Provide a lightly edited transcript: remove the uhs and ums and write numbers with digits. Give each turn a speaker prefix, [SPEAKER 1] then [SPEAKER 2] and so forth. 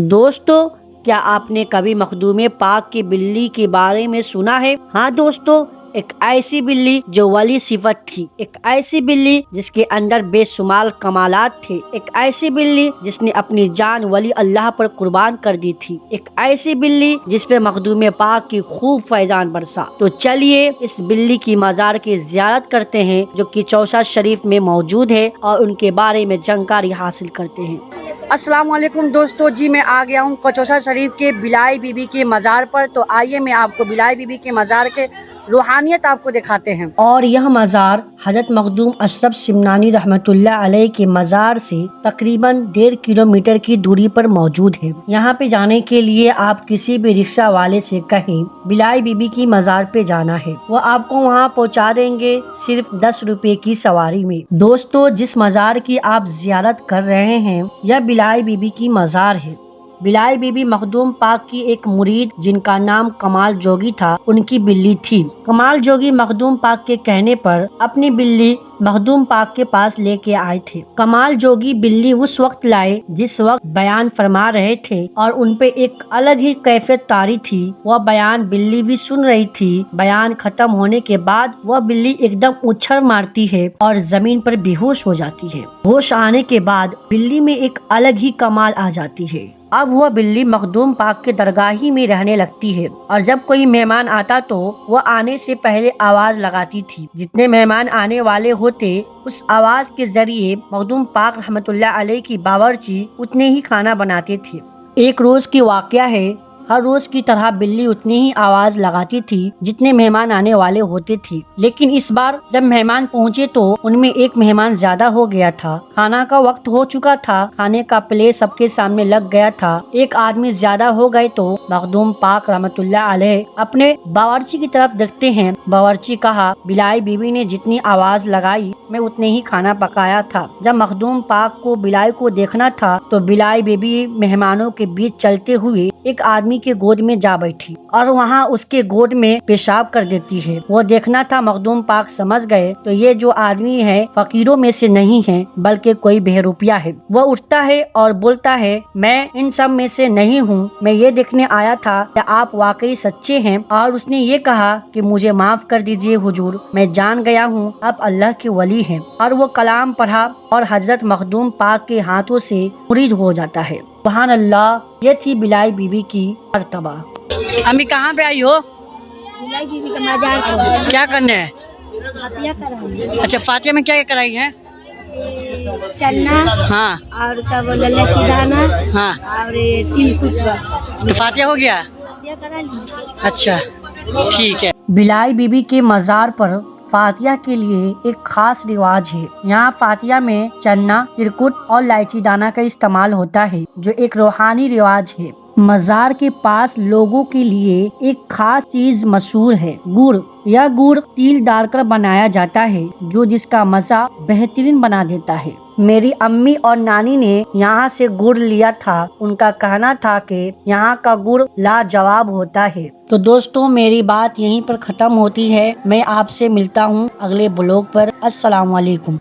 [SPEAKER 1] دوستو، کیا آپ نے کبھی مخدوم پاک کی بلی کے بارے میں سنا ہے؟ ہاں دوستو، ایک ایسی بلی جو ولی صفت تھی، ایک ایسی بلی جس کے اندر بے شمار کمالات تھے، ایک ایسی بلی جس نے اپنی جان ولی اللہ پر قربان کر دی تھی، ایک ایسی بلی جس پہ مخدوم پاک کی خوب فیضان برسا۔ تو چلیے اس بلی کی مزار کی زیارت کرتے ہیں جو کہ چوسا شریف میں موجود ہے اور ان کے بارے میں جانکاری حاصل کرتے ہیں۔ السلام علیکم دوستو، جی میں آ گیا ہوں چوسا شریف کے بلائی بی بی کے مزار پر۔ تو آئیے میں آپ کو بلائی بی بی کے مزار کے روحانیت آپ کو دکھاتے ہیں۔ اور یہ مزار حضرت مخدوم اشرف سمنانی رحمۃ اللہ علیہ کے مزار سے تقریباً 1.5 کلومیٹر کی دوری پر موجود ہے۔ یہاں پہ جانے کے لیے آپ کسی بھی رکشہ والے سے کہیں بلائی بی بی کی مزار پہ جانا ہے، وہ آپ کو وہاں پہنچا دیں گے صرف 10 روپے کی سواری میں۔ دوستو، جس مزار کی آپ زیارت کر رہے ہیں یہ بلائی بی بی کی مزار ہے۔ بلائی بی بی مخدوم پاک کی ایک مرید جن کا نام کمال جوگی تھا، ان کی بلی تھی۔ کمال جوگی مخدوم پاک کے کہنے پر اپنی بلی مخدوم پاک کے پاس لے کے آئے تھے۔ کمال جوگی بلی اس وقت لائے جس وقت بیان فرما رہے تھے اور ان پہ ایک الگ ہی کیفیت طاری تھی۔ وہ بیان بلی بھی سن رہی تھی۔ بیان ختم ہونے کے بعد وہ بلی ایک دم اچھل مارتی ہے اور زمین پر بے ہوش ہو جاتی ہے۔ ہوش آنے کے بعد بلی میں ایک الگ ہی کمال آ جاتی ہے۔ اب وہ بلی مخدوم پاک کے درگاہ ہی میں رہنے لگتی ہے اور جب کوئی مہمان آتا تو وہ آنے سے پہلے آواز لگاتی تھی۔ جتنے مہمان آنے والے ہوتے اس آواز کے ذریعے مخدوم پاک رحمۃ اللہ علیہ کی باورچی اتنے ہی کھانا بناتے تھے۔ ایک روز کی واقعہ ہے، ہر روز کی طرح بلی اتنی ہی آواز لگاتی تھی جتنے مہمان آنے والے ہوتے تھے، لیکن اس بار جب مہمان پہنچے تو ان میں ایک مہمان زیادہ ہو گیا تھا۔ کھانا کا وقت ہو چکا تھا، کھانے کا پلیٹ سب کے سامنے لگ گیا تھا۔ ایک آدمی زیادہ ہو گئے تو مخدوم پاک رحمۃ اللہ علیہ اپنے باورچی کی طرف دیکھتے ہیں۔ باورچی کہا، بلائی بی بی نے جتنی آواز لگائی میں اتنے ہی کھانا پکایا تھا۔ جب مخدوم پاک کو بلائی کو دیکھنا تھا تو بلائی بی بی مہمانوں کے بیچ چلتے ہوئے ایک آدمی کے گود میں جا بیٹھی اور وہاں اس کے گود میں پیشاب کر دیتی ہے۔ وہ دیکھنا تھا مخدوم پاک سمجھ گئے تو یہ جو آدمی ہے فقیروں میں سے نہیں ہے بلکہ کوئی بے روپیہ ہے۔ وہ اٹھتا ہے اور بولتا ہے، میں ان سب میں سے نہیں ہوں، میں یہ دیکھنے آیا تھا کہ آپ واقعی سچے ہیں۔ اور اس نے یہ کہا کہ مجھے معاف کر دیجئے حضور، میں جان گیا ہوں آپ اللہ کے ولی ہیں۔ اور وہ کلام پڑھا اور حضرت مخدوم پاک کے ہاتھوں سے مرید ہو جاتا ہے۔ سبحان اللہ، یہ تھی بلائی بی بی کی مرتبہ۔ امی کہاں پہ آئی ہو؟
[SPEAKER 2] بلائی بی بی کا مزار پر
[SPEAKER 1] کیا کرنے ہے؟
[SPEAKER 2] فاتحہ کرائی۔
[SPEAKER 1] اچھا، فاتحہ میں کیا کیا کرائی ہے؟
[SPEAKER 2] چنا
[SPEAKER 1] ہاں
[SPEAKER 2] اور کیا بولے لچی دانا
[SPEAKER 1] ہاں،
[SPEAKER 2] اور تل کٹوا
[SPEAKER 1] تو فاتحہ ہو گیا؟
[SPEAKER 2] فاتحہ کرا لی۔
[SPEAKER 1] اچھا ٹھیک ہے۔ بلائی بی بی کے مزار پر فاتحہ کے لیے ایک خاص رواج ہے۔ یہاں فاتحہ میں چنا، ترکٹ اور الائچی دانہ کا استعمال ہوتا ہے جو ایک روحانی رواج ہے۔ مزار کے پاس لوگوں کے لیے ایک خاص چیز مشہور ہے، گڑ۔ یہ گڑ تیل ڈال کر بنایا جاتا ہے جو جس کا مزہ بہترین بنا دیتا ہے۔ میری امی اور نانی نے یہاں سے گڑ لیا تھا، ان کا کہنا تھا کہ یہاں کا گڑ لاجواب ہوتا ہے۔ تو دوستوں، میری بات یہیں پر ختم ہوتی ہے۔ میں آپ سے ملتا ہوں اگلے بلاگ پر۔ السلام علیکم۔